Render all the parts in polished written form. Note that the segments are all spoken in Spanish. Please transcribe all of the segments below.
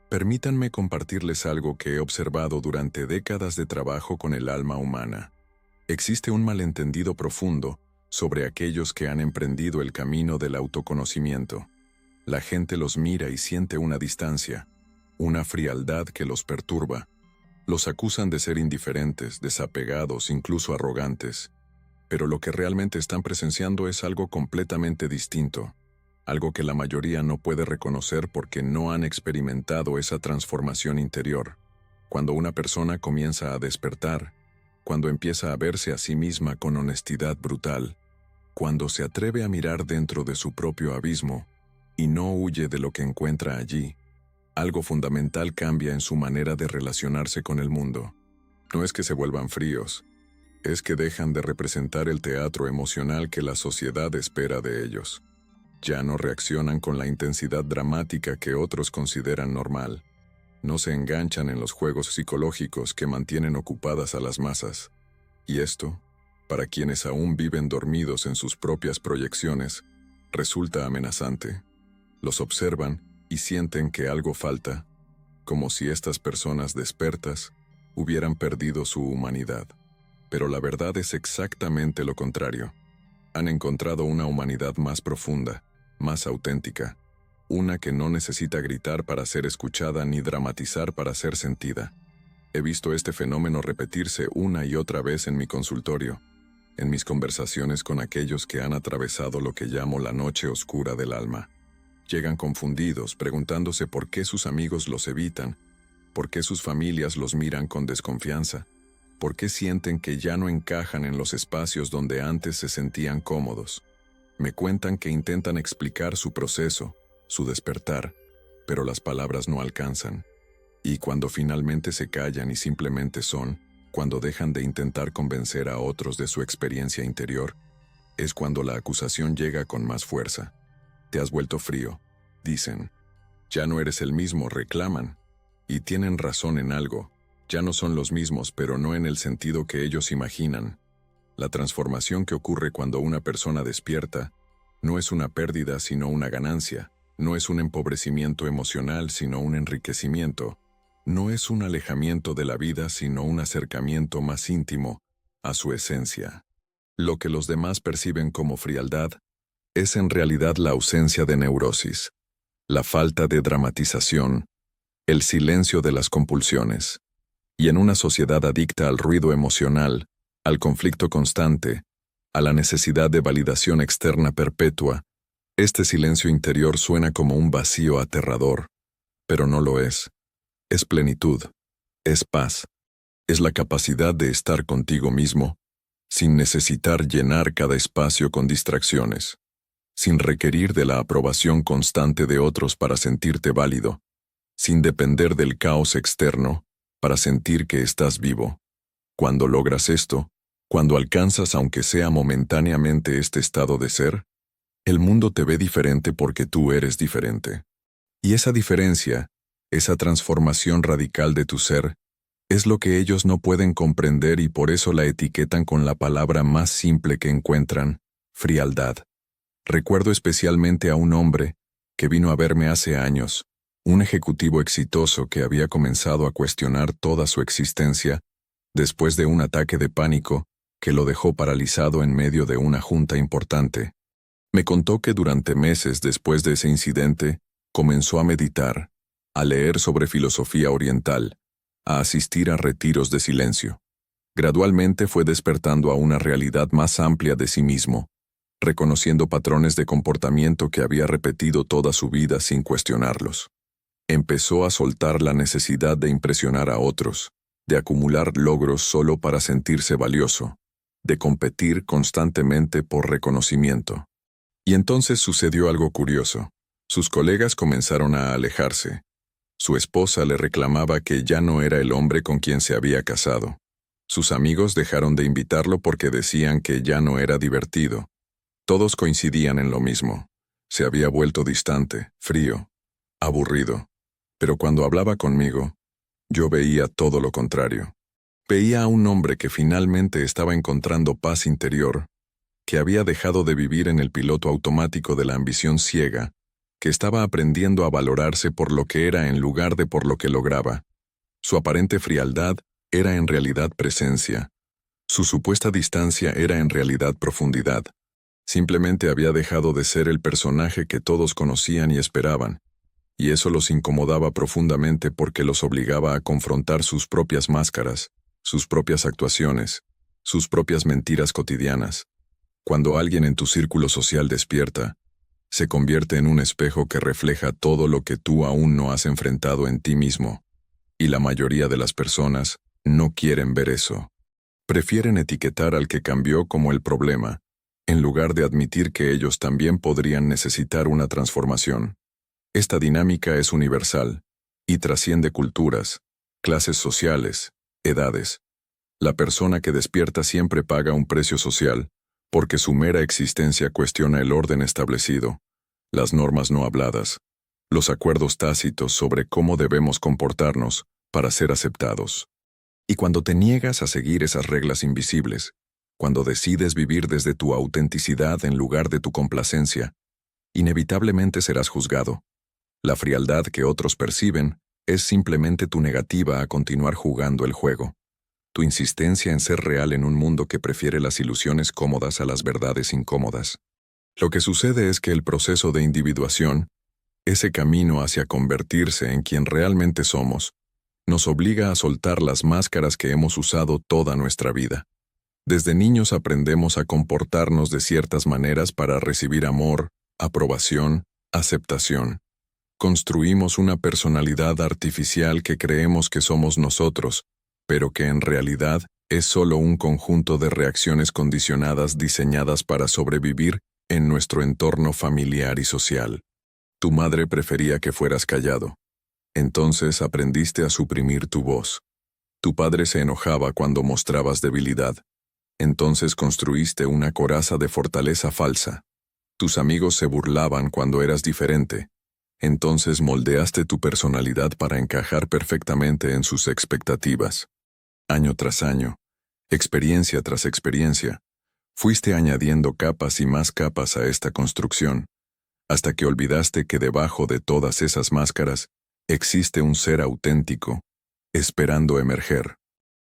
Permítanme compartirles algo que he observado durante décadas de trabajo con el alma humana. Existe un malentendido profundo sobre aquellos que han emprendido el camino del autoconocimiento. La gente los mira y siente una distancia, una frialdad que los perturba. Los acusan de ser indiferentes, desapegados, incluso arrogantes. Pero lo que realmente están presenciando es algo completamente distinto, algo que la mayoría no puede reconocer porque no han experimentado esa transformación interior. Cuando una persona comienza a despertar, cuando empieza a verse a sí misma con honestidad brutal, cuando se atreve a mirar dentro de su propio abismo y no huye de lo que encuentra allí, algo fundamental cambia en su manera de relacionarse con el mundo. No es que se vuelvan fríos, es que dejan de representar el teatro emocional que la sociedad espera de ellos. Ya no reaccionan con la intensidad dramática que otros consideran normal. No se enganchan en los juegos psicológicos que mantienen ocupadas a las masas. Y esto, para quienes aún viven dormidos en sus propias proyecciones, resulta amenazante. Los observan y sienten que algo falta, como si estas personas despertas hubieran perdido su humanidad. Pero la verdad es exactamente lo contrario. Han encontrado una humanidad más profunda, más auténtica, una que no necesita gritar para ser escuchada ni dramatizar para ser sentida. He visto este fenómeno repetirse una y otra vez en mi consultorio, en mis conversaciones con aquellos que han atravesado lo que llamo la noche oscura del alma. Llegan confundidos, preguntándose por qué sus amigos los evitan, por qué sus familias los miran con desconfianza, por qué sienten que ya no encajan en los espacios donde antes se sentían cómodos. Me cuentan que intentan explicar su proceso, su despertar, pero las palabras no alcanzan. Y cuando finalmente se callan y simplemente son, cuando dejan de intentar convencer a otros de su experiencia interior, es cuando la acusación llega con más fuerza. Te has vuelto frío, dicen. Ya no eres el mismo, reclaman. Y tienen razón en algo. Ya no son los mismos, pero no en el sentido que ellos imaginan. La transformación que ocurre cuando una persona despierta no es una pérdida sino una ganancia, no es un empobrecimiento emocional sino un enriquecimiento, no es un alejamiento de la vida sino un acercamiento más íntimo a su esencia. Lo que los demás perciben como frialdad es en realidad la ausencia de neurosis, la falta de dramatización, el silencio de las compulsiones. Y en una sociedad adicta al ruido emocional, al conflicto constante, a la necesidad de validación externa perpetua, este silencio interior suena como un vacío aterrador, pero no lo es. Es plenitud, es paz, es la capacidad de estar contigo mismo, sin necesitar llenar cada espacio con distracciones, sin requerir de la aprobación constante de otros para sentirte válido, sin depender del caos externo para sentir que estás vivo. Cuando logras esto, cuando alcanzas aunque sea momentáneamente este estado de ser, el mundo te ve diferente porque tú eres diferente. Y esa diferencia, esa transformación radical de tu ser, es lo que ellos no pueden comprender y por eso la etiquetan con la palabra más simple que encuentran, frialdad. Recuerdo especialmente a un hombre que vino a verme hace años, un ejecutivo exitoso que había comenzado a cuestionar toda su existencia después de un ataque de pánico que lo dejó paralizado en medio de una junta importante. Me contó que durante meses después de ese incidente comenzó a meditar, a leer sobre filosofía oriental, a asistir a retiros de silencio. Gradualmente fue despertando a una realidad más amplia de sí mismo, reconociendo patrones de comportamiento que había repetido toda su vida sin cuestionarlos. Empezó a soltar la necesidad de impresionar a otros, de acumular logros solo para sentirse valioso, de competir constantemente por reconocimiento. Y entonces sucedió algo curioso. Sus colegas comenzaron a alejarse. Su esposa le reclamaba que ya no era el hombre con quien se había casado. Sus amigos dejaron de invitarlo porque decían que ya no era divertido. Todos coincidían en lo mismo. Se había vuelto distante, frío, aburrido. Pero cuando hablaba conmigo, yo veía todo lo contrario. Veía a un hombre que finalmente estaba encontrando paz interior, que había dejado de vivir en el piloto automático de la ambición ciega que estaba aprendiendo a valorarse por lo que era en lugar de por lo que lograba. Su aparente frialdad era en realidad presencia. Su supuesta distancia era en realidad profundidad. Simplemente había dejado de ser el personaje que todos conocían y esperaban, y eso los incomodaba profundamente porque los obligaba a confrontar sus propias máscaras, sus propias actuaciones, sus propias mentiras cotidianas. Cuando alguien en tu círculo social despierta, se convierte en un espejo que refleja todo lo que tú aún no has enfrentado en ti mismo, y la mayoría de las personas no quieren ver eso. Prefieren etiquetar al que cambió como el problema, en lugar de admitir que ellos también podrían necesitar una transformación. Esta dinámica es universal y trasciende culturas, clases sociales, edades. La persona que despierta siempre paga un precio social, porque su mera existencia cuestiona el orden establecido, las normas no habladas, los acuerdos tácitos sobre cómo debemos comportarnos para ser aceptados. Y cuando te niegas a seguir esas reglas invisibles, cuando decides vivir desde tu autenticidad en lugar de tu complacencia, inevitablemente serás juzgado. La frialdad que otros perciben es simplemente tu negativa a continuar jugando el juego. Tu insistencia en ser real en un mundo que prefiere las ilusiones cómodas a las verdades incómodas. Lo que sucede es que el proceso de individuación, ese camino hacia convertirse en quien realmente somos, nos obliga a soltar las máscaras que hemos usado toda nuestra vida. Desde niños aprendemos a comportarnos de ciertas maneras para recibir amor, aprobación, aceptación. Construimos una personalidad artificial que creemos que somos nosotros, pero que en realidad es solo un conjunto de reacciones condicionadas diseñadas para sobrevivir en nuestro entorno familiar y social. Tu madre prefería que fueras callado. Entonces aprendiste a suprimir tu voz. Tu padre se enojaba cuando mostrabas debilidad. Entonces construiste una coraza de fortaleza falsa. Tus amigos se burlaban cuando eras diferente. Entonces moldeaste tu personalidad para encajar perfectamente en sus expectativas. Año tras año, experiencia tras experiencia, fuiste añadiendo capas y más capas a esta construcción, hasta que olvidaste que debajo de todas esas máscaras existe un ser auténtico, esperando emerger.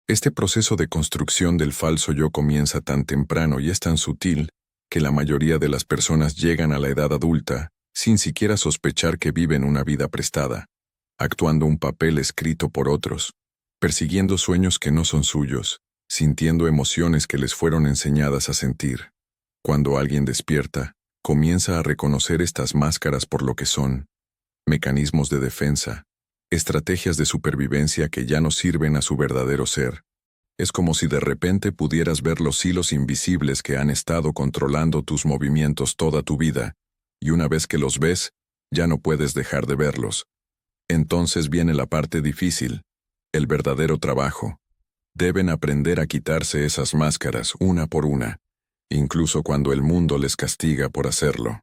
Este proceso de construcción del falso yo comienza tan temprano y es tan sutil que la mayoría de las personas llegan a la edad adulta sin siquiera sospechar que viven una vida prestada, actuando un papel escrito por otros, persiguiendo sueños que no son suyos, sintiendo emociones que les fueron enseñadas a sentir. Cuando alguien despierta, comienza a reconocer estas máscaras por lo que son: mecanismos de defensa, estrategias de supervivencia que ya no sirven a su verdadero ser. Es como si de repente pudieras ver los hilos invisibles que han estado controlando tus movimientos toda tu vida, y una vez que los ves, ya no puedes dejar de verlos. Entonces viene la parte difícil, el verdadero trabajo. Deben aprender a quitarse esas máscaras una por una, incluso cuando el mundo les castiga por hacerlo.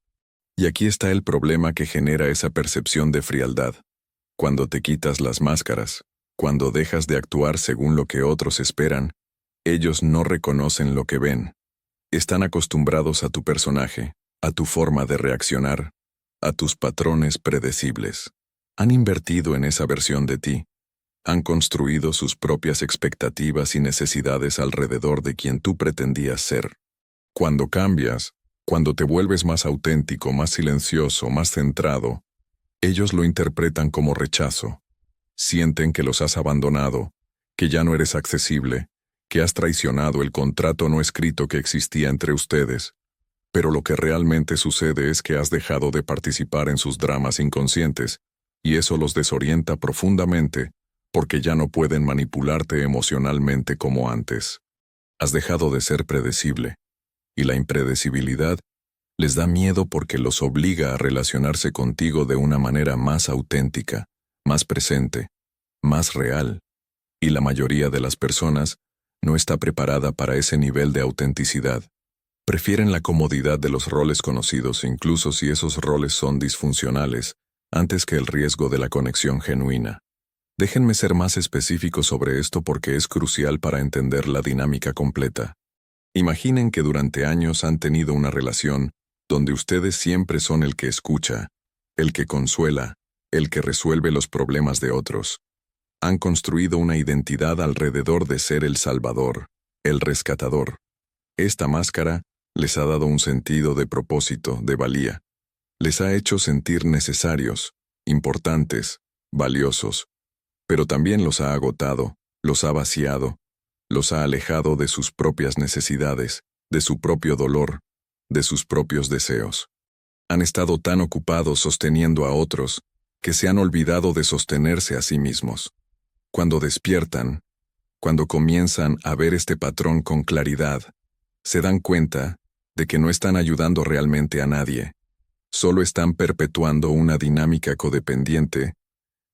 Y aquí está el problema que genera esa percepción de frialdad. Cuando te quitas las máscaras, cuando dejas de actuar según lo que otros esperan, ellos no reconocen lo que ven. Están acostumbrados a tu personaje, a tu forma de reaccionar, a tus patrones predecibles. Han invertido en esa versión de ti. Han construido sus propias expectativas y necesidades alrededor de quien tú pretendías ser. Cuando cambias, cuando te vuelves más auténtico, más silencioso, más centrado, ellos lo interpretan como rechazo. Sienten que los has abandonado, que ya no eres accesible, que has traicionado el contrato no escrito que existía entre ustedes. Pero lo que realmente sucede es que has dejado de participar en sus dramas inconscientes, y eso los desorienta profundamente, porque ya no pueden manipularte emocionalmente como antes. Has dejado de ser predecible, y la impredecibilidad les da miedo porque los obliga a relacionarse contigo de una manera más auténtica, más presente, más real, y la mayoría de las personas no está preparada para ese nivel de autenticidad. Prefieren la comodidad de los roles conocidos, incluso si esos roles son disfuncionales, antes que el riesgo de la conexión genuina. Déjenme ser más específico sobre esto porque es crucial para entender la dinámica completa. Imaginen que durante años han tenido una relación donde ustedes siempre son el que escucha, el que consuela, el que resuelve los problemas de otros. Han construido una identidad alrededor de ser el salvador, el rescatador. Esta máscara les ha dado un sentido de propósito, de valía. Les ha hecho sentir necesarios, importantes, valiosos, pero también los ha agotado, los ha vaciado, los ha alejado de sus propias necesidades, de su propio dolor, de sus propios deseos. Han estado tan ocupados sosteniendo a otros que se han olvidado de sostenerse a sí mismos. Cuando despiertan, cuando comienzan a ver este patrón con claridad, se dan cuenta de que no están ayudando realmente a nadie. Solo están perpetuando una dinámica codependiente,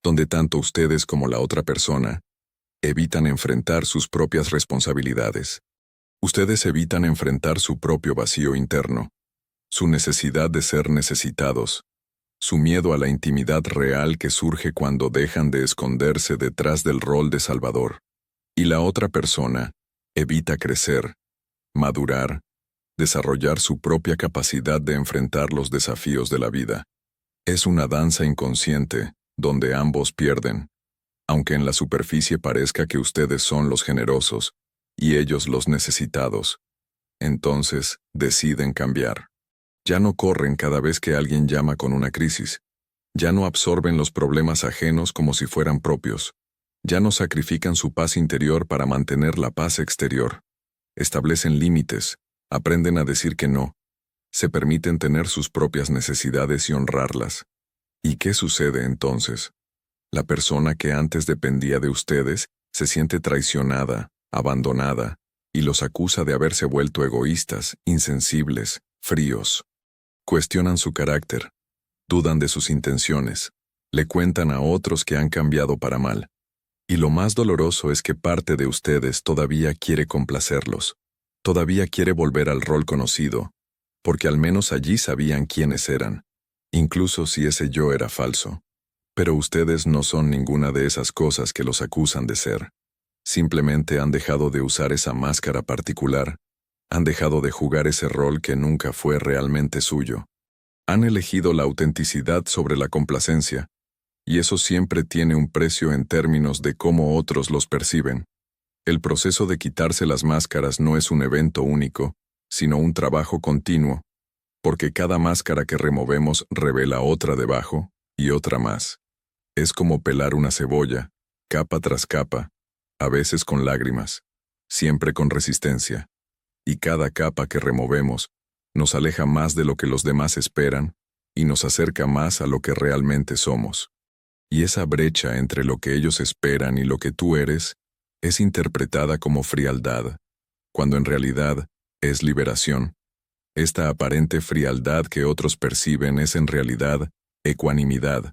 donde tanto ustedes como la otra persona evitan enfrentar sus propias responsabilidades. Ustedes evitan enfrentar su propio vacío interno, su necesidad de ser necesitados, su miedo a la intimidad real que surge cuando dejan de esconderse detrás del rol de salvador. Y la otra persona evita crecer, madurar, desarrollar su propia capacidad de enfrentar los desafíos de la vida. Es una danza inconsciente, donde ambos pierden, aunque en la superficie parezca que ustedes son los generosos y ellos los necesitados. Entonces, deciden cambiar. Ya no corren cada vez que alguien llama con una crisis. Ya no absorben los problemas ajenos como si fueran propios. Ya no sacrifican su paz interior para mantener la paz exterior. Establecen límites, aprenden a decir que no. Se permiten tener sus propias necesidades y honrarlas. ¿Y qué sucede entonces? La persona que antes dependía de ustedes se siente traicionada, abandonada, y los acusa de haberse vuelto egoístas, insensibles, fríos. Cuestionan su carácter, dudan de sus intenciones, le cuentan a otros que han cambiado para mal. Y lo más doloroso es que parte de ustedes todavía quiere complacerlos, todavía quiere volver al rol conocido, porque al menos allí sabían quiénes eran, incluso si ese yo era falso. Pero ustedes no son ninguna de esas cosas que los acusan de ser. Simplemente han dejado de usar esa máscara particular, han dejado de jugar ese rol que nunca fue realmente suyo. Han elegido la autenticidad sobre la complacencia, y eso siempre tiene un precio en términos de cómo otros los perciben. El proceso de quitarse las máscaras no es un evento único, sino un trabajo continuo, porque cada máscara que removemos revela otra debajo, y otra más. Es como pelar una cebolla, capa tras capa, a veces con lágrimas, siempre con resistencia. Y cada capa que removemos nos aleja más de lo que los demás esperan y nos acerca más a lo que realmente somos. Y esa brecha entre lo que ellos esperan y lo que tú eres es interpretada como frialdad, cuando en realidad es liberación. Esta aparente frialdad que otros perciben es en realidad ecuanimidad,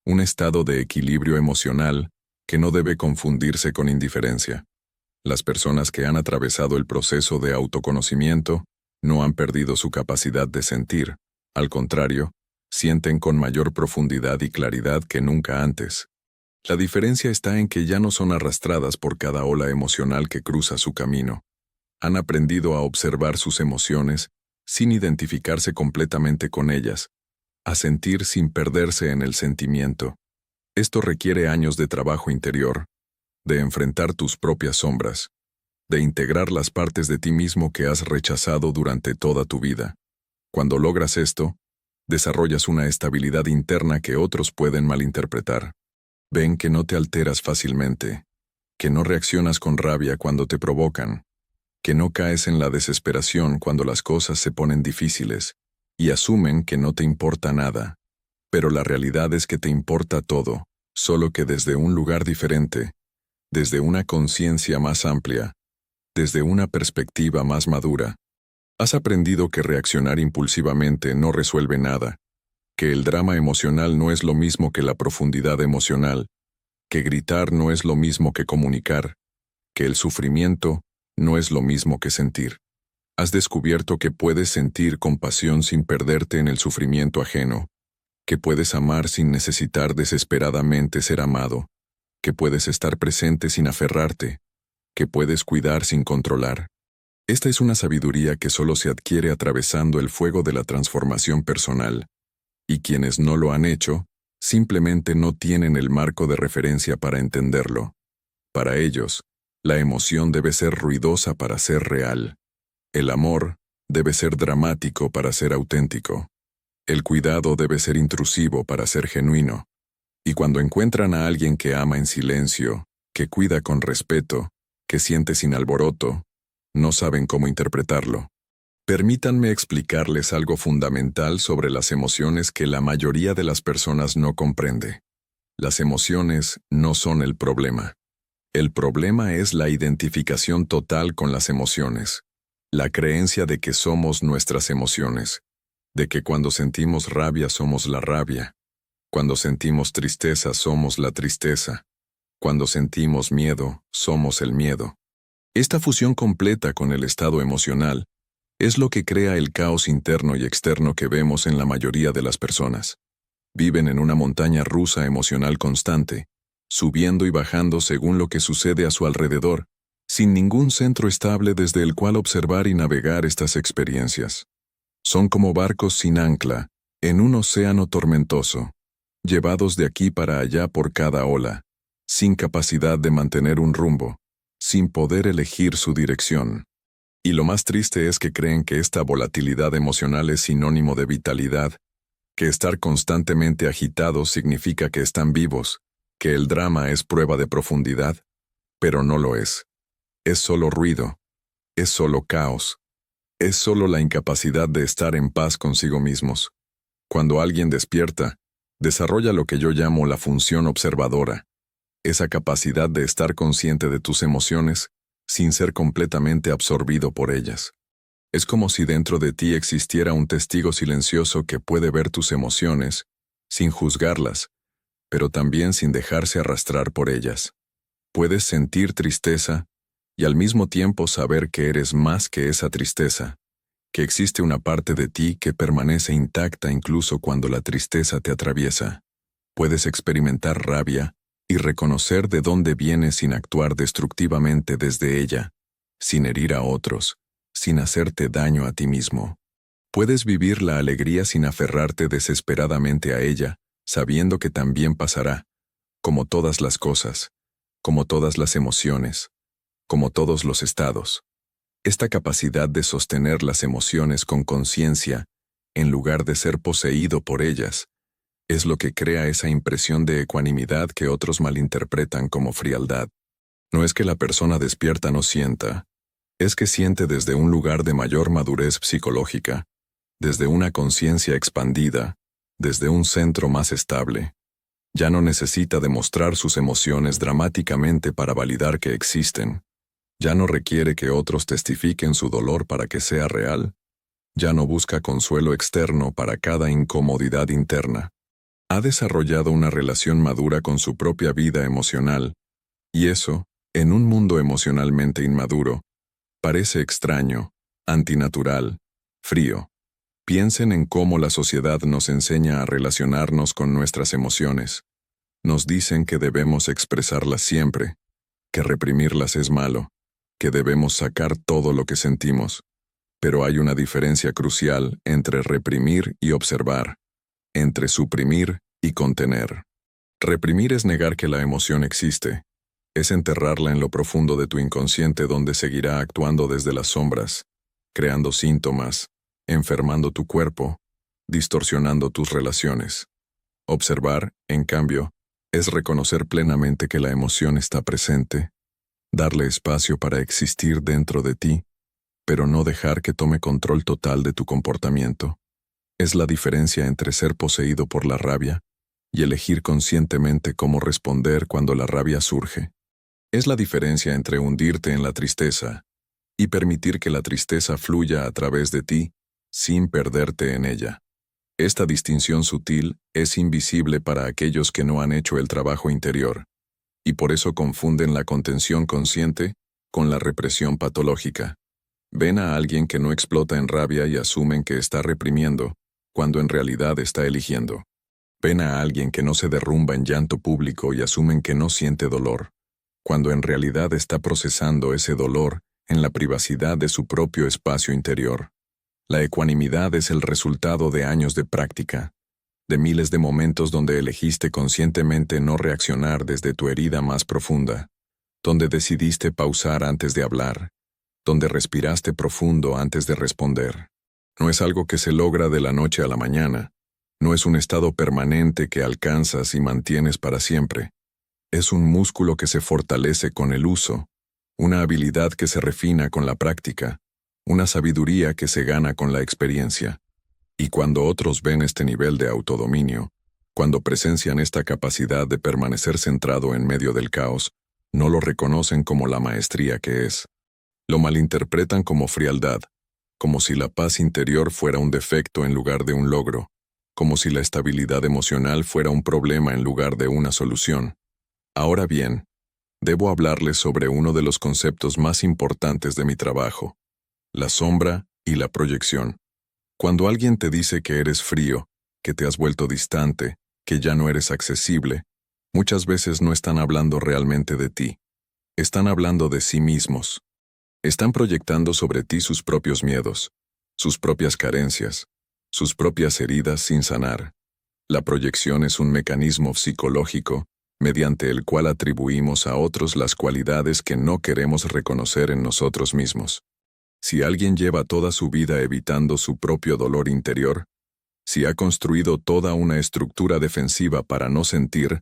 un estado de equilibrio emocional que no debe confundirse con indiferencia. Las personas que han atravesado el proceso de autoconocimiento no han perdido su capacidad de sentir, al contrario, sienten con mayor profundidad y claridad que nunca antes. La diferencia está en que ya no son arrastradas por cada ola emocional que cruza su camino. Han aprendido a observar sus emociones sin identificarse completamente con ellas, a sentir sin perderse en el sentimiento. Esto requiere años de trabajo interior, de enfrentar tus propias sombras, de integrar las partes de ti mismo que has rechazado durante toda tu vida. Cuando logras esto, desarrollas una estabilidad interna que otros pueden malinterpretar. Ven que no te alteras fácilmente, que no reaccionas con rabia cuando te provocan, que no caes en la desesperación cuando las cosas se ponen difíciles, y asumen que no te importa nada. Pero la realidad es que te importa todo, solo que desde un lugar diferente, desde una conciencia más amplia, desde una perspectiva más madura. Has aprendido que reaccionar impulsivamente no resuelve nada, que el drama emocional no es lo mismo que la profundidad emocional, que gritar no es lo mismo que comunicar, que el sufrimiento no es lo mismo que sentir. Has descubierto que puedes sentir compasión sin perderte en el sufrimiento ajeno, que puedes amar sin necesitar desesperadamente ser amado, que puedes estar presente sin aferrarte, que puedes cuidar sin controlar. Esta es una sabiduría que solo se adquiere atravesando el fuego de la transformación personal, Y quienes no lo han hecho, simplemente no tienen el marco de referencia para entenderlo. Para ellos, la emoción debe ser ruidosa para ser real. El amor debe ser dramático para ser auténtico. El cuidado debe ser intrusivo para ser genuino. Y cuando encuentran a alguien que ama en silencio, que cuida con respeto, que siente sin alboroto, no saben cómo interpretarlo. Permítanme explicarles algo fundamental sobre las emociones que la mayoría de las personas no comprende. Las emociones no son el problema. El problema es la identificación total con las emociones. La creencia de que somos nuestras emociones. De que cuando sentimos rabia somos la rabia. Cuando sentimos tristeza somos la tristeza. Cuando sentimos miedo, somos el miedo. Esta fusión completa con el estado emocional es lo que crea el caos interno y externo que vemos en la mayoría de las personas. Viven en una montaña rusa emocional constante, subiendo y bajando según lo que sucede a su alrededor, sin ningún centro estable desde el cual observar y navegar estas experiencias. Son como barcos sin ancla, en un océano tormentoso, llevados de aquí para allá por cada ola, sin capacidad de mantener un rumbo, sin poder elegir su dirección. Y lo más triste es que creen que esta volatilidad emocional es sinónimo de vitalidad, que estar constantemente agitados significa que están vivos, que el drama es prueba de profundidad, pero no lo es. Es solo ruido, es solo caos, es solo la incapacidad de estar en paz consigo mismos. Cuando alguien despierta, desarrolla lo que yo llamo la función observadora, esa capacidad de estar consciente de tus emociones sin ser completamente absorbido por ellas. Es como si dentro de ti existiera un testigo silencioso que puede ver tus emociones, sin juzgarlas, pero también sin dejarse arrastrar por ellas. Puedes sentir tristeza y al mismo tiempo saber que eres más que esa tristeza, que existe una parte de ti que permanece intacta incluso cuando la tristeza te atraviesa. Puedes experimentar rabia y reconocer de dónde viene sin actuar destructivamente desde ella, sin herir a otros, sin hacerte daño a ti mismo. Puedes vivir la alegría sin aferrarte desesperadamente a ella, sabiendo que también pasará, como todas las cosas, como todas las emociones, como todos los estados. Esta capacidad de sostener las emociones con conciencia, en lugar de ser poseído por ellas, es lo que crea esa impresión de ecuanimidad que otros malinterpretan como frialdad. No es que la persona despierta no sienta, es que siente desde un lugar de mayor madurez psicológica, desde una conciencia expandida, desde un centro más estable. Ya no necesita demostrar sus emociones dramáticamente para validar que existen. Ya no requiere que otros testifiquen su dolor para que sea real. Ya no busca consuelo externo para cada incomodidad interna. Ha desarrollado una relación madura con su propia vida emocional, y eso, en un mundo emocionalmente inmaduro, parece extraño, antinatural, frío. Piensen en cómo la sociedad nos enseña a relacionarnos con nuestras emociones. Nos dicen que debemos expresarlas siempre, que reprimirlas es malo, que debemos sacar todo lo que sentimos. Pero hay una diferencia crucial entre reprimir y observar, entre suprimir y contener. Reprimir es negar que la emoción existe, es enterrarla en lo profundo de tu inconsciente donde seguirá actuando desde las sombras, creando síntomas, enfermando tu cuerpo, distorsionando tus relaciones. Observar, en cambio, es reconocer plenamente que la emoción está presente, darle espacio para existir dentro de ti, pero no dejar que tome control total de tu comportamiento. Es la diferencia entre ser poseído por la rabia y elegir conscientemente cómo responder cuando la rabia surge. Es la diferencia entre hundirte en la tristeza y permitir que la tristeza fluya a través de ti sin perderte en ella. Esta distinción sutil es invisible para aquellos que no han hecho el trabajo interior, y por eso confunden la contención consciente con la represión patológica. Ven a alguien que no explota en rabia y asumen que está reprimiendo, cuando en realidad está eligiendo. Ven a alguien que no se derrumba en llanto público y asumen que no siente dolor, cuando en realidad está procesando ese dolor en la privacidad de su propio espacio interior. La ecuanimidad es el resultado de años de práctica. de miles de momentos donde elegiste conscientemente no reaccionar desde tu herida más profunda, donde decidiste pausar antes de hablar, donde respiraste profundo antes de responder. No es algo que se logra de la noche a la mañana, no es un estado permanente que alcanzas y mantienes para siempre. Es un músculo que se fortalece con el uso, una habilidad que se refina con la práctica, una sabiduría que se gana con la experiencia. Y cuando otros ven este nivel de autodominio, cuando presencian esta capacidad de permanecer centrado en medio del caos, no lo reconocen como la maestría que es. Lo malinterpretan como frialdad, como si la paz interior fuera un defecto en lugar de un logro, como si la estabilidad emocional fuera un problema en lugar de una solución. Ahora bien, debo hablarles sobre uno de los conceptos más importantes de mi trabajo, la sombra y la proyección. Cuando alguien te dice que eres frío, que te has vuelto distante, que ya no eres accesible, muchas veces no están hablando realmente de ti. Están hablando de sí mismos. Están proyectando sobre ti sus propios miedos, sus propias carencias, sus propias heridas sin sanar. La proyección es un mecanismo psicológico mediante el cual atribuimos a otros las cualidades que no queremos reconocer en nosotros mismos. Si alguien lleva toda su vida evitando su propio dolor interior, si ha construido toda una estructura defensiva para no sentir,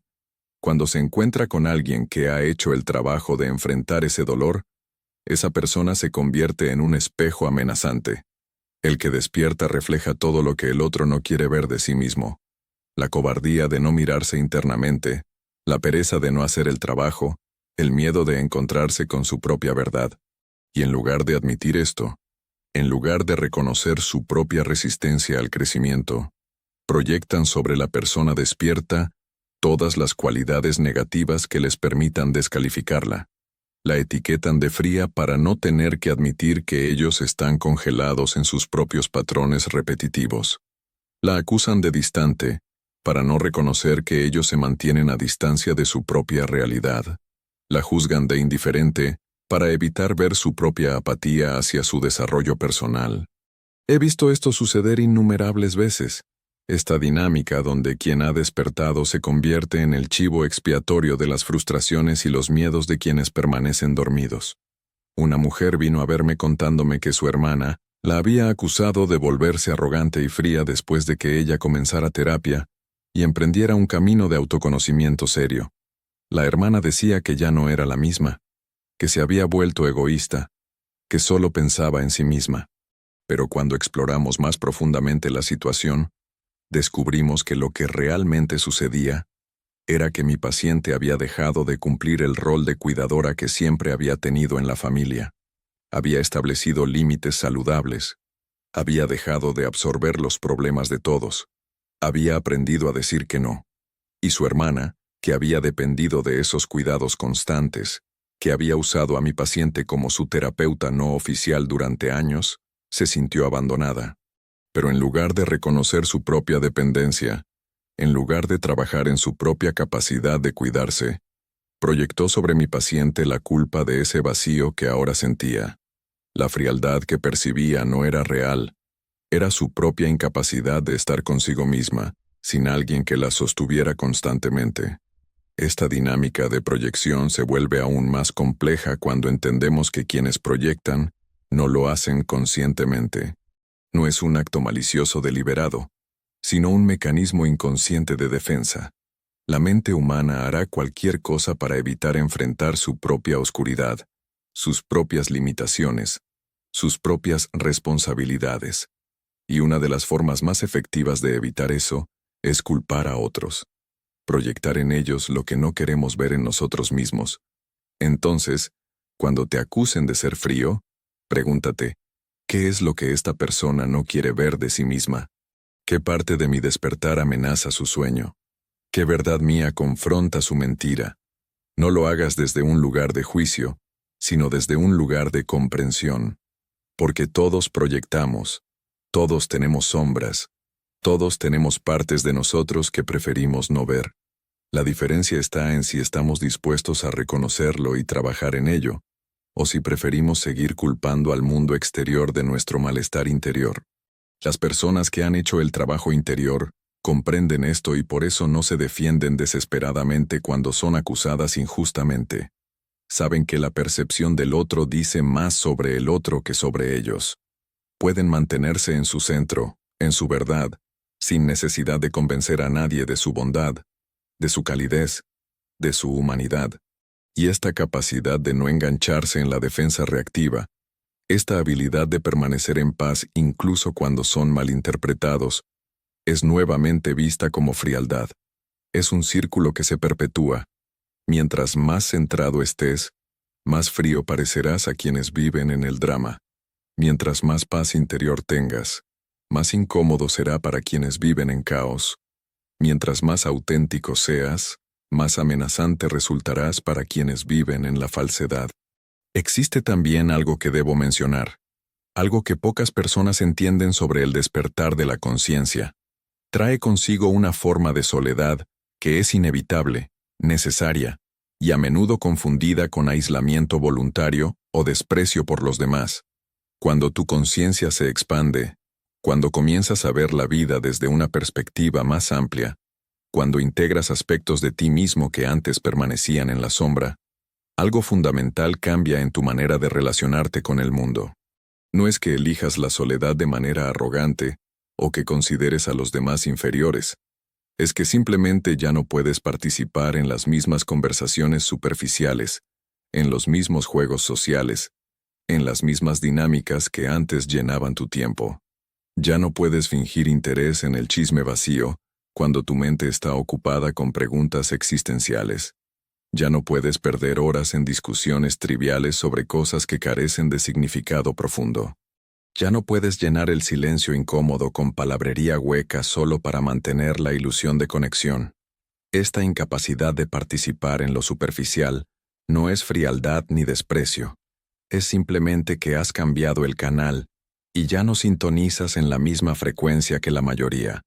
cuando se encuentra con alguien que ha hecho el trabajo de enfrentar ese dolor, esa persona se convierte en un espejo amenazante. El que despierta refleja todo lo que el otro no quiere ver de sí mismo. La cobardía de no mirarse internamente, la pereza de no hacer el trabajo, el miedo de encontrarse con su propia verdad. Y en lugar de admitir esto, en lugar de reconocer su propia resistencia al crecimiento, proyectan sobre la persona despierta todas las cualidades negativas que les permitan descalificarla. La etiquetan de fría para no tener que admitir que ellos están congelados en sus propios patrones repetitivos. La acusan de distante para no reconocer que ellos se mantienen a distancia de su propia realidad. La juzgan de indiferente para evitar ver su propia apatía hacia su desarrollo personal. He visto esto suceder innumerables veces. Esta dinámica donde quien ha despertado se convierte en el chivo expiatorio de las frustraciones y los miedos de quienes permanecen dormidos. Una mujer vino a verme contándome que su hermana la había acusado de volverse arrogante y fría después de que ella comenzara terapia y emprendiera un camino de autoconocimiento serio. La hermana decía que ya no era la misma, que se había vuelto egoísta, que solo pensaba en sí misma. Pero cuando exploramos más profundamente la situación, descubrimos que lo que realmente sucedía era que mi paciente había dejado de cumplir el rol de cuidadora que siempre había tenido en la familia. Había establecido límites saludables. Había dejado de absorber los problemas de todos. Había aprendido a decir que no. Y su hermana, que había dependido de esos cuidados constantes, que había usado a mi paciente como su terapeuta no oficial durante años, se sintió abandonada. Pero en lugar de reconocer su propia dependencia, en lugar de trabajar en su propia capacidad de cuidarse, proyectó sobre mi paciente la culpa de ese vacío que ahora sentía. La frialdad que percibía no era real, era su propia incapacidad de estar consigo misma, sin alguien que la sostuviera constantemente. Esta dinámica de proyección se vuelve aún más compleja cuando entendemos que quienes proyectan no lo hacen conscientemente. No es un acto malicioso deliberado, sino un mecanismo inconsciente de defensa. La mente humana hará cualquier cosa para evitar enfrentar su propia oscuridad, sus propias limitaciones, sus propias responsabilidades. Y una de las formas más efectivas de evitar eso es culpar a otros. Proyectar en ellos lo que no queremos ver en nosotros mismos. Entonces, cuando te acusen de ser frío, pregúntate, ¿qué es lo que esta persona no quiere ver de sí misma? ¿Qué parte de mi despertar amenaza su sueño? ¿Qué verdad mía confronta su mentira? No lo hagas desde un lugar de juicio, sino desde un lugar de comprensión. Porque todos proyectamos, todos tenemos sombras, todos tenemos partes de nosotros que preferimos no ver. La diferencia está en si estamos dispuestos a reconocerlo y trabajar en ello, o si preferimos seguir culpando al mundo exterior de nuestro malestar interior. Las personas que han hecho el trabajo interior Comprenden esto y por eso no se defienden desesperadamente cuando son acusadas injustamente. Saben que la percepción del otro dice más sobre el otro que sobre ellos. Pueden mantenerse en su centro, en su verdad, sin necesidad de convencer a nadie de su bondad, de su calidez, de su humanidad. Y esta capacidad de no engancharse en la defensa reactiva, esta habilidad de permanecer en paz incluso cuando son malinterpretados, es nuevamente vista como frialdad. Es un círculo que se perpetúa. Mientras más centrado estés, más frío parecerás a quienes viven en el drama. Mientras más paz interior tengas, más incómodo será para quienes viven en caos. Mientras más auténtico seas, más amenazante resultarás para quienes viven en la falsedad. Existe también algo que debo mencionar, algo que pocas personas entienden sobre el despertar de la conciencia. Trae consigo una forma de soledad que es inevitable, necesaria, y a menudo confundida con aislamiento voluntario o desprecio por los demás. Cuando tu conciencia se expande, cuando comienzas a ver la vida desde una perspectiva más amplia, cuando integras aspectos de ti mismo que antes permanecían en la sombra, algo fundamental cambia en tu manera de relacionarte con el mundo. No es que elijas la soledad de manera arrogante o que consideres a los demás inferiores. Es que simplemente ya no puedes participar en las mismas conversaciones superficiales, en los mismos juegos sociales, en las mismas dinámicas que antes llenaban tu tiempo. Ya no puedes fingir interés en el chisme vacío cuando tu mente está ocupada con preguntas existenciales. Ya no puedes perder horas en discusiones triviales sobre cosas que carecen de significado profundo. Ya no puedes llenar el silencio incómodo con palabrería hueca solo para mantener la ilusión de conexión. Esta incapacidad de participar en lo superficial no es frialdad ni desprecio. Es simplemente que has cambiado el canal y ya no sintonizas en la misma frecuencia que la mayoría.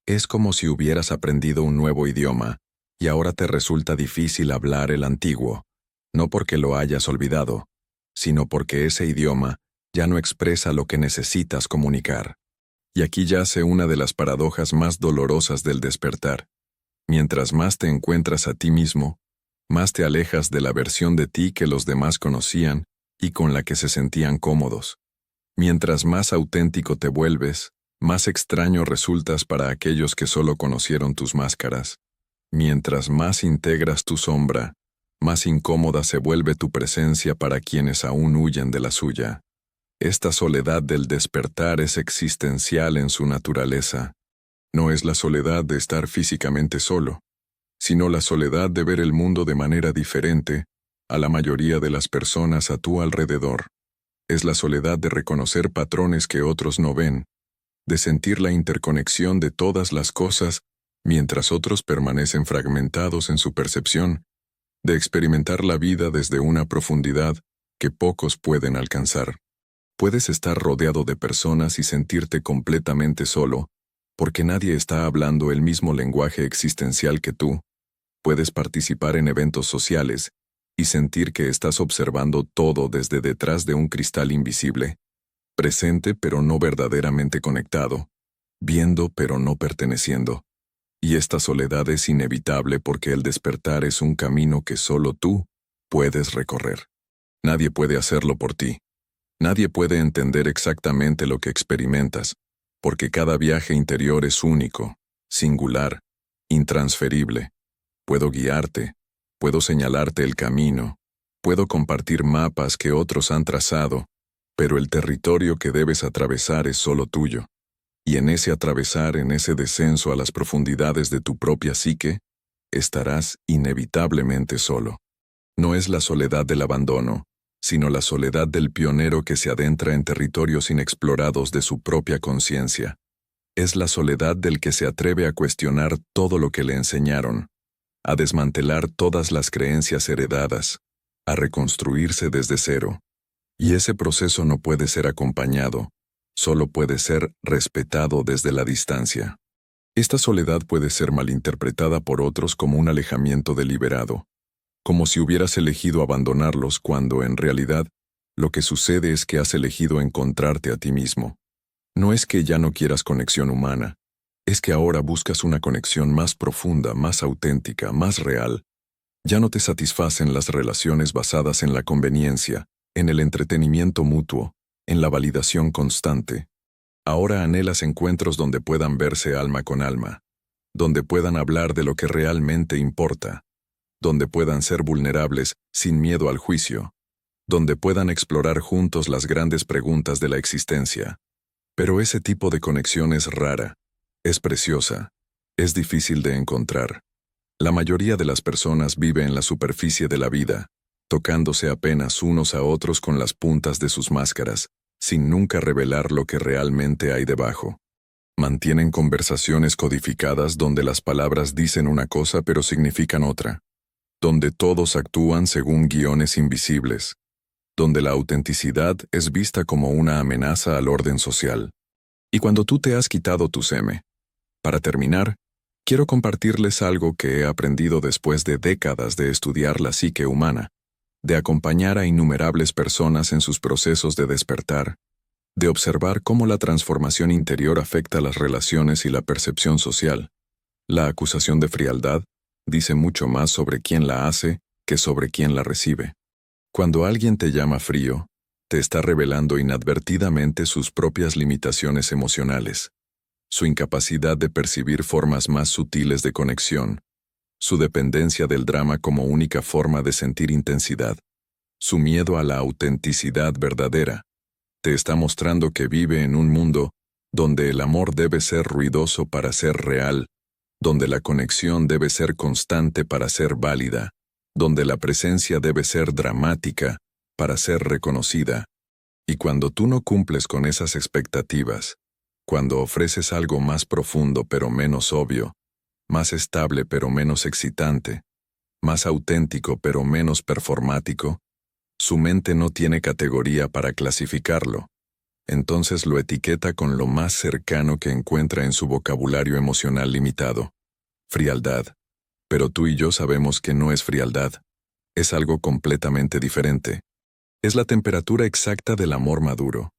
Es como si hubieras aprendido un nuevo idioma y ahora te resulta difícil hablar el antiguo, no porque lo hayas olvidado, sino porque ese idioma ya no expresa lo que necesitas comunicar. Y aquí yace una de las paradojas más dolorosas del despertar. Mientras más te encuentras a ti mismo, más te alejas de la versión de ti que los demás conocían y con la que se sentían cómodos. Mientras más auténtico te vuelves, más extraño resultas para aquellos que solo conocieron tus máscaras. Mientras más integras tu sombra, más incómoda se vuelve tu presencia para quienes aún huyen de la suya. Esta soledad del despertar es existencial en su naturaleza. No es la soledad de estar físicamente solo, sino la soledad de ver el mundo de manera diferente a la mayoría de las personas a tu alrededor. Es la soledad de reconocer patrones que otros no ven, de sentir la interconexión de todas las cosas mientras otros permanecen fragmentados en su percepción, de experimentar la vida desde una profundidad que pocos pueden alcanzar. Puedes estar rodeado de personas y sentirte completamente solo, porque nadie está hablando el mismo lenguaje existencial que tú. Puedes participar en eventos sociales y sentir que estás observando todo desde detrás de un cristal invisible, presente pero no verdaderamente conectado, viendo pero no perteneciendo. Y esta soledad es inevitable porque el despertar es un camino que solo tú puedes recorrer. Nadie puede hacerlo por ti. Nadie puede entender exactamente lo que experimentas, porque cada viaje interior es único, singular, intransferible. Puedo guiarte, puedo señalarte el camino, puedo compartir mapas que otros han trazado, pero el territorio que debes atravesar es solo tuyo. Y en ese atravesar, en ese descenso a las profundidades de tu propia psique, estarás inevitablemente solo. No es la soledad del abandono, sino la soledad del pionero que se adentra en territorios inexplorados de su propia conciencia. Es la soledad del que se atreve a cuestionar todo lo que le enseñaron, a desmantelar todas las creencias heredadas, a reconstruirse desde cero. Y ese proceso no puede ser acompañado, solo puede ser respetado desde la distancia. Esta soledad puede ser malinterpretada por otros como un alejamiento deliberado, como si hubieras elegido abandonarlos cuando, en realidad, lo que sucede es que has elegido encontrarte a ti mismo. No es que ya no quieras conexión humana, Es que ahora buscas una conexión más profunda, más auténtica, más real. Ya no te satisfacen las relaciones basadas en la conveniencia, en el entretenimiento mutuo, en la validación constante. Ahora anhelas encuentros donde puedan verse alma con alma, donde puedan hablar de lo que realmente importa, donde puedan ser vulnerables sin miedo al juicio, donde puedan explorar juntos las grandes preguntas de la existencia. Pero ese tipo de conexión es rara, es preciosa, es difícil de encontrar. La mayoría de las personas vive en la superficie de la vida, tocándose apenas unos a otros con las puntas de sus máscaras, sin nunca revelar lo que realmente hay debajo. Mantienen conversaciones codificadas donde las palabras dicen una cosa pero significan otra, donde todos actúan según guiones invisibles, donde la autenticidad es vista como una amenaza al orden social. Y cuando tú te has quitado tu seme. Para terminar, quiero compartirles algo que he aprendido después de décadas de estudiar la psique humana, de acompañar a innumerables personas en sus procesos de despertar, de observar cómo la transformación interior afecta las relaciones y la percepción social. La acusación de frialdad dice mucho más sobre quién la hace que sobre quién la recibe. Cuando alguien te llama frío, te está revelando inadvertidamente sus propias limitaciones emocionales, su incapacidad de percibir formas más sutiles de conexión, su dependencia del drama como única forma de sentir intensidad, su miedo a la autenticidad verdadera. Te está mostrando que vive en un mundo donde el amor debe ser ruidoso para ser real, donde la conexión debe ser constante para ser válida, donde la presencia debe ser dramática para ser reconocida. Y cuando tú no cumples con esas expectativas, cuando ofreces algo más profundo pero menos obvio, más estable pero menos excitante, más auténtico pero menos performático, su mente no tiene categoría para clasificarlo. Entonces lo etiqueta con lo más cercano que encuentra en su vocabulario emocional limitado: frialdad. Pero tú y yo sabemos que no es frialdad. Es algo completamente diferente. Es la temperatura exacta del amor maduro,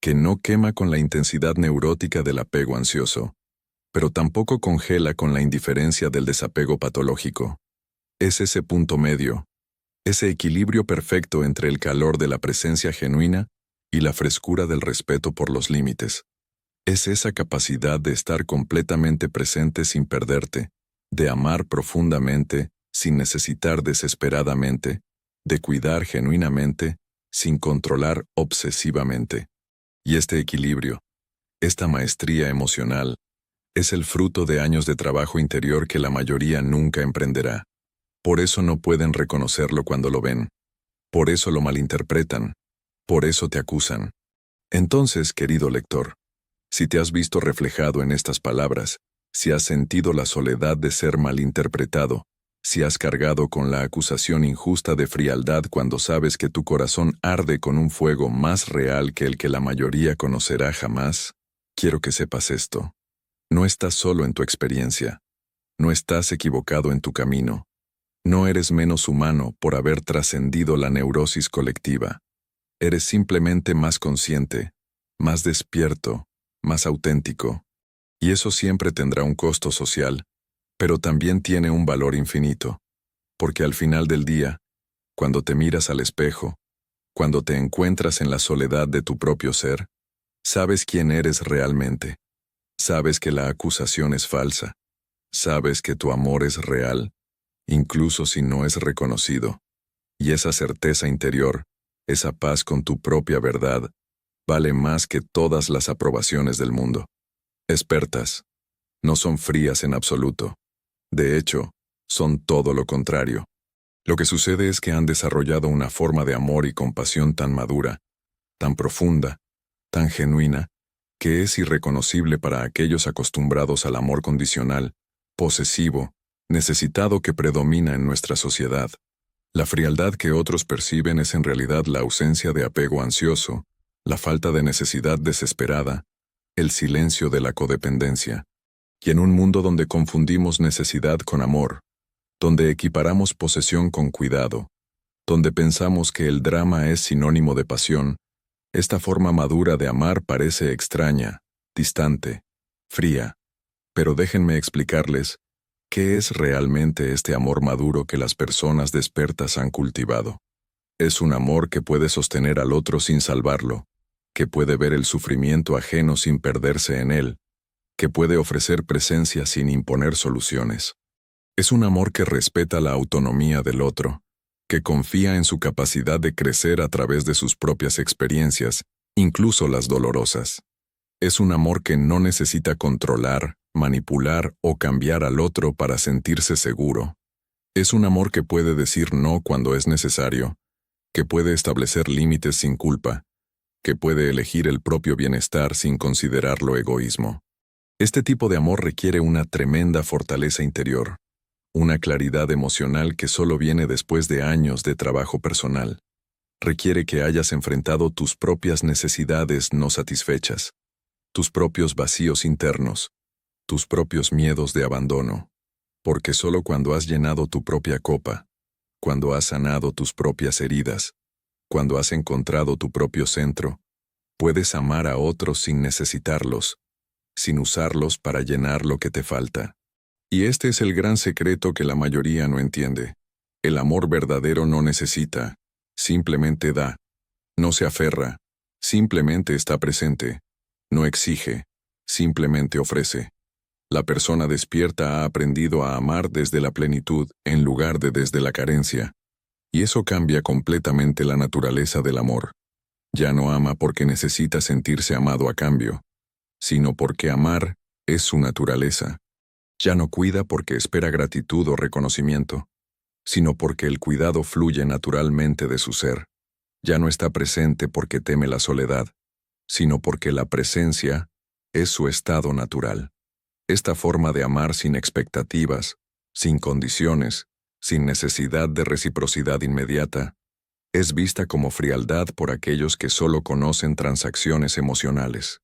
que no quema con la intensidad neurótica del apego ansioso, pero tampoco congela con la indiferencia del desapego patológico. Es ese punto medio, ese equilibrio perfecto entre el calor de la presencia genuina y la frescura del respeto por los límites. Es esa capacidad de estar completamente presente sin perderte, de amar profundamente sin necesitar desesperadamente, de cuidar genuinamente sin controlar obsesivamente. Y este equilibrio, esta maestría emocional, es el fruto de años de trabajo interior que la mayoría nunca emprenderá. Por eso no pueden reconocerlo cuando lo ven. Por eso lo malinterpretan. Por eso te acusan. Entonces, querido lector, si te has visto reflejado en estas palabras, si has sentido la soledad de ser malinterpretado, si has cargado con la acusación injusta de frialdad cuando sabes que tu corazón arde con un fuego más real que el que la mayoría conocerá jamás, quiero que sepas esto. No estás solo en tu experiencia. No estás equivocado en tu camino. No eres menos humano por haber trascendido la neurosis colectiva. Eres simplemente más consciente, más despierto, más auténtico. Y eso siempre tendrá un costo social, pero también tiene un valor infinito. Porque al final del día, cuando te miras al espejo, cuando te encuentras en la soledad de tu propio ser, sabes quién eres realmente. Sabes que la acusación es falsa. Sabes que tu amor es real, incluso si no es reconocido. Y esa certeza interior, esa paz con tu propia verdad, vale más que todas las aprobaciones del mundo. Expertas. No son frías en absoluto. De hecho, son todo lo contrario. Lo que sucede es que han desarrollado una forma de amor y compasión tan madura, tan profunda, tan genuina, que es irreconocible para aquellos acostumbrados al amor condicional, posesivo, necesitado que predomina en nuestra sociedad. La frialdad que otros perciben es en realidad la ausencia de apego ansioso, la falta de necesidad desesperada, el silencio de la codependencia. Y en un mundo donde confundimos necesidad con amor, donde equiparamos posesión con cuidado, donde pensamos que el drama es sinónimo de pasión, esta forma madura de amar parece extraña, distante, fría. Pero déjenme explicarles qué es realmente este amor maduro que las personas despertas han cultivado. Es un amor que puede sostener al otro sin salvarlo, que puede ver el sufrimiento ajeno sin perderse en él, que puede ofrecer presencia sin imponer soluciones. Es un amor que respeta la autonomía del otro, que confía en su capacidad de crecer a través de sus propias experiencias, incluso las dolorosas. Es un amor que no necesita controlar, manipular o cambiar al otro para sentirse seguro. Es un amor que puede decir no cuando es necesario, que puede establecer límites sin culpa, que puede elegir el propio bienestar sin considerarlo egoísmo. Este tipo de amor requiere una tremenda fortaleza interior, una claridad emocional que solo viene después de años de trabajo personal. Requiere que hayas enfrentado tus propias necesidades no satisfechas, tus propios vacíos internos, tus propios miedos de abandono, porque solo cuando has llenado tu propia copa, cuando has sanado tus propias heridas, cuando has encontrado tu propio centro, puedes amar a otros sin necesitarlos, sin usarlos para llenar lo que te falta. Y este es el gran secreto que la mayoría no entiende. El amor verdadero no necesita, simplemente da. No se aferra, simplemente está presente. No exige, simplemente ofrece. La persona despierta ha aprendido a amar desde la plenitud en lugar de desde la carencia. Y eso cambia completamente la naturaleza del amor. Ya no ama porque necesita sentirse amado a cambio, sino porque amar es su naturaleza. Ya no cuida porque espera gratitud o reconocimiento, sino porque el cuidado fluye naturalmente de su ser. Ya no está presente porque teme la soledad, sino porque la presencia es su estado natural. Esta forma de amar sin expectativas, sin condiciones, sin necesidad de reciprocidad inmediata, es vista como frialdad por aquellos que solo conocen transacciones emocionales.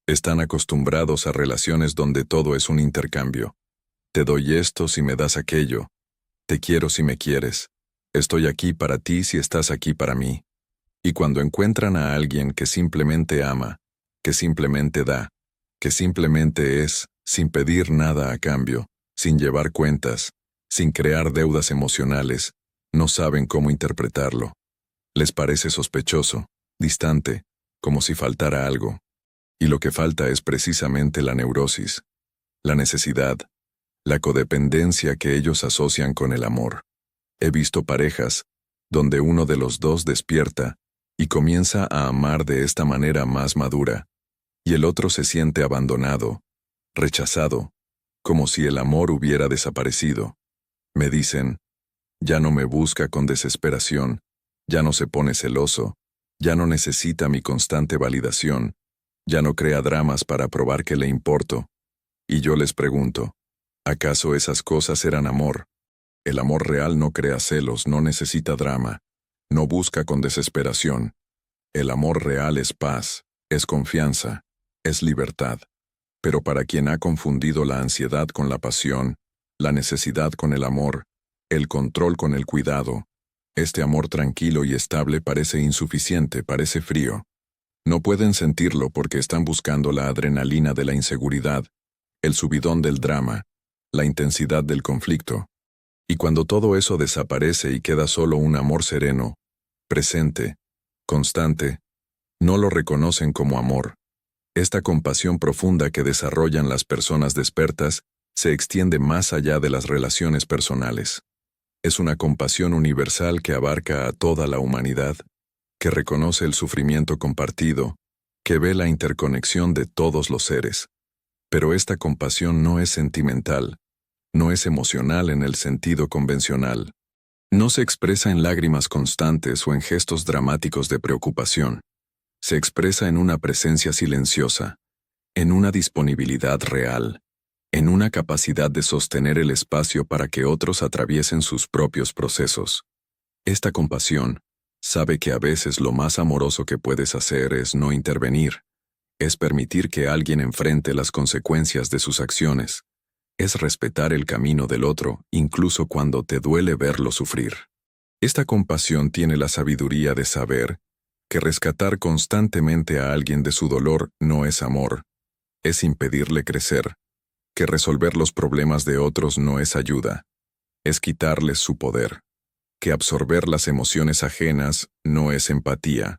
Están acostumbrados a relaciones donde todo es un intercambio. Te doy esto si me das aquello. Te quiero si me quieres. Estoy aquí para ti si estás aquí para mí. Y cuando encuentran a alguien que simplemente ama, que simplemente da, que simplemente es, sin pedir nada a cambio, sin llevar cuentas, sin crear deudas emocionales, no saben cómo interpretarlo. Les parece sospechoso, distante, como si faltara algo. Y lo que falta es precisamente la neurosis, la necesidad, la codependencia que ellos asocian con el amor. He visto parejas donde uno de los dos despierta y comienza a amar de esta manera más madura, y el otro se siente abandonado, rechazado, como si el amor hubiera desaparecido. Me dicen, ya no me busca con desesperación, ya no se pone celoso, ya no necesita mi constante validación, ya no crea dramas para probar que le importo. Y yo les pregunto, ¿acaso esas cosas eran amor? El amor real no crea celos, no necesita drama, no busca con desesperación. El amor real es paz, es confianza, es libertad. Pero para quien ha confundido la ansiedad con la pasión, la necesidad con el amor, el control con el cuidado, este amor tranquilo y estable parece insuficiente, parece frío. No pueden sentirlo porque están buscando la adrenalina de la inseguridad, el subidón del drama, la intensidad del conflicto. Y cuando todo eso desaparece y queda solo un amor sereno, presente, constante, no lo reconocen como amor. Esta compasión profunda que desarrollan las personas despertas se extiende más allá de las relaciones personales. Es una compasión universal que abarca a toda la humanidad, que reconoce el sufrimiento compartido, que ve la interconexión de todos los seres. Pero esta compasión no es sentimental, no es emocional en el sentido convencional. No se expresa en lágrimas constantes o en gestos dramáticos de preocupación. Se expresa en una presencia silenciosa, en una disponibilidad real, en una capacidad de sostener el espacio para que otros atraviesen sus propios procesos. Esta compasión sabe que a veces lo más amoroso que puedes hacer es no intervenir, es permitir que alguien enfrente las consecuencias de sus acciones, es respetar el camino del otro incluso cuando te duele verlo sufrir. Esta compasión tiene la sabiduría de saber que rescatar constantemente a alguien de su dolor no es amor, es impedirle crecer, que resolver los problemas de otros no es ayuda, es quitarles su poder, que absorber las emociones ajenas no es empatía,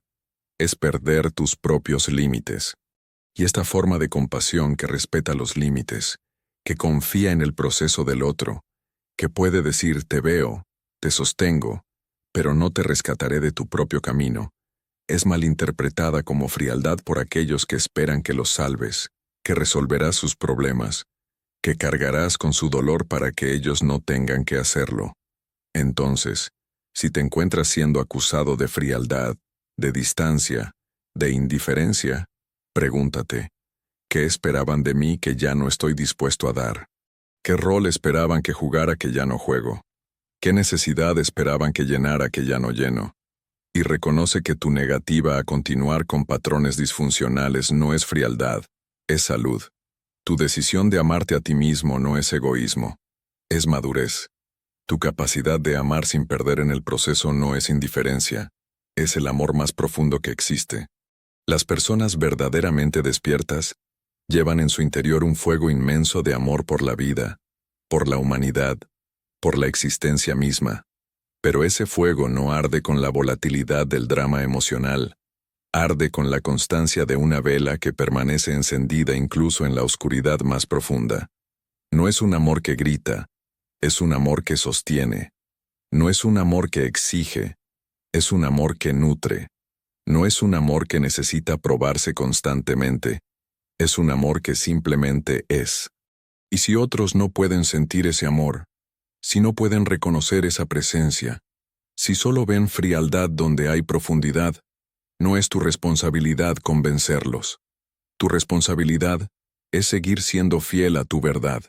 es perder tus propios límites. Y esta forma de compasión que respeta los límites, que confía en el proceso del otro, que puede decir te veo, te sostengo, pero no te rescataré de tu propio camino, es malinterpretada como frialdad por aquellos que esperan que los salves, que resolverás sus problemas, que cargarás con su dolor para que ellos no tengan que hacerlo. Entonces, si te encuentras siendo acusado de frialdad, de distancia, de indiferencia, pregúntate, ¿qué esperaban de mí que ya no estoy dispuesto a dar? ¿Qué rol esperaban que jugara que ya no juego? ¿Qué necesidad esperaban que llenara que ya no lleno? Y reconoce que tu negativa a continuar con patrones disfuncionales no es frialdad, es salud. Tu decisión de amarte a ti mismo no es egoísmo, es madurez. Tu capacidad de amar sin perder en el proceso no es indiferencia, es el amor más profundo que existe. Las personas verdaderamente despiertas llevan en su interior un fuego inmenso de amor por la vida, por la humanidad, por la existencia misma. Pero ese fuego no arde con la volatilidad del drama emocional, arde con la constancia de una vela que permanece encendida incluso en la oscuridad más profunda. No es un amor que grita, es un amor que sostiene. No es un amor que exige, es un amor que nutre. No es un amor que necesita probarse constantemente, es un amor que simplemente es. Y si otros no pueden sentir ese amor, si no pueden reconocer esa presencia, si solo ven frialdad donde hay profundidad, no es tu responsabilidad convencerlos. Tu responsabilidad es seguir siendo fiel a tu verdad,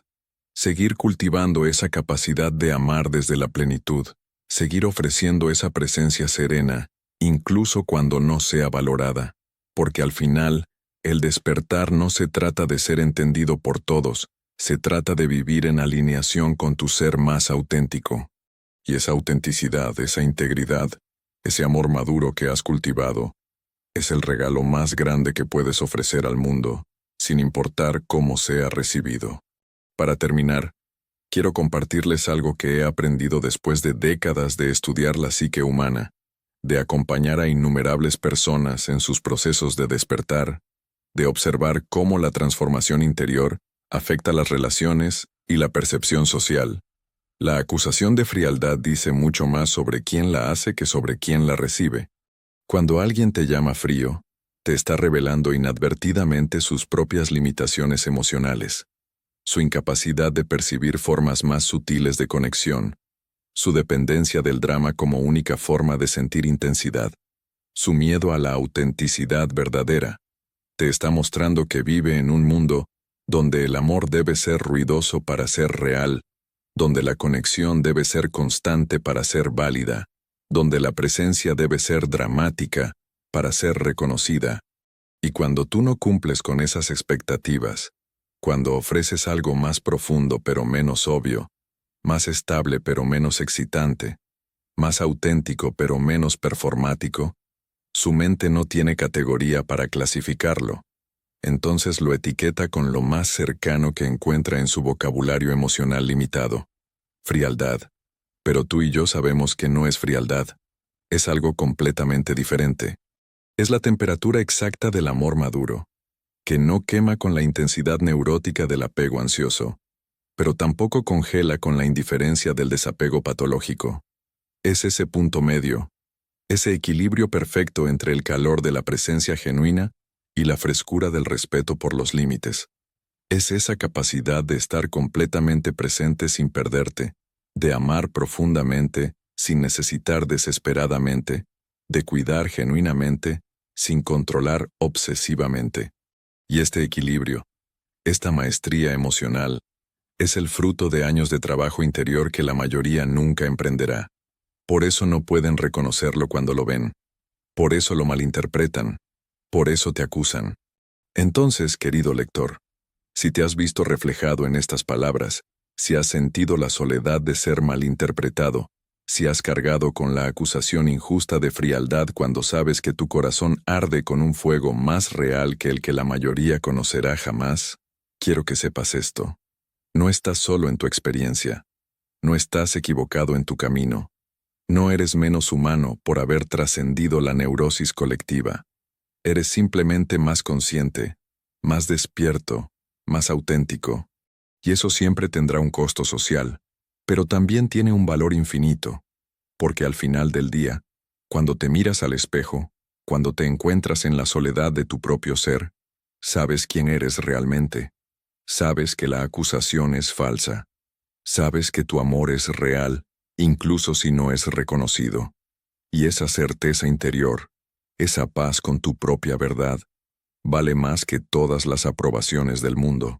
seguir cultivando esa capacidad de amar desde la plenitud, seguir ofreciendo esa presencia serena, incluso cuando no sea valorada, porque al final, el despertar no se trata de ser entendido por todos, se trata de vivir en alineación con tu ser más auténtico. Y esa autenticidad, esa integridad, ese amor maduro que has cultivado, es el regalo más grande que puedes ofrecer al mundo, sin importar cómo sea recibido. Para terminar, quiero compartirles algo que he aprendido después de décadas de estudiar la psique humana, de acompañar a innumerables personas en sus procesos de despertar, de observar cómo la transformación interior afecta las relaciones y la percepción social. La acusación de frialdad dice mucho más sobre quién la hace que sobre quién la recibe. Cuando alguien te llama frío, te está revelando inadvertidamente sus propias limitaciones emocionales, su incapacidad de percibir formas más sutiles de conexión, su dependencia del drama como única forma de sentir intensidad, su miedo a la autenticidad verdadera. Te está mostrando que vive en un mundo donde el amor debe ser ruidoso para ser real, donde la conexión debe ser constante para ser válida, donde la presencia debe ser dramática para ser reconocida. Y cuando tú no cumples con esas expectativas, cuando ofreces algo más profundo pero menos obvio, más estable pero menos excitante, más auténtico pero menos performático, su mente no tiene categoría para clasificarlo. Entonces lo etiqueta con lo más cercano que encuentra en su vocabulario emocional limitado: frialdad. Pero tú y yo sabemos que no es frialdad. Es algo completamente diferente. Es la temperatura exacta del amor maduro, que no quema con la intensidad neurótica del apego ansioso, pero tampoco congela con la indiferencia del desapego patológico. Es ese punto medio, ese equilibrio perfecto entre el calor de la presencia genuina y la frescura del respeto por los límites. Es esa capacidad de estar completamente presente sin perderte, de amar profundamente sin necesitar desesperadamente, de cuidar genuinamente sin controlar obsesivamente. Y este equilibrio, esta maestría emocional, es el fruto de años de trabajo interior que la mayoría nunca emprenderá. Por eso no pueden reconocerlo cuando lo ven. Por eso lo malinterpretan. Por eso te acusan. Entonces, querido lector, si te has visto reflejado en estas palabras, si has sentido la soledad de ser malinterpretado, si has cargado con la acusación injusta de frialdad cuando sabes que tu corazón arde con un fuego más real que el que la mayoría conocerá jamás, quiero que sepas esto. No estás solo en tu experiencia. No estás equivocado en tu camino. No eres menos humano por haber trascendido la neurosis colectiva. Eres simplemente más consciente, más despierto, más auténtico. Y eso siempre tendrá un costo social, pero también tiene un valor infinito, porque al final del día, cuando te miras al espejo, cuando te encuentras en la soledad de tu propio ser, sabes quién eres realmente. Sabes que la acusación es falsa. Sabes que tu amor es real, incluso si no es reconocido. Y esa certeza interior, esa paz con tu propia verdad, vale más que todas las aprobaciones del mundo.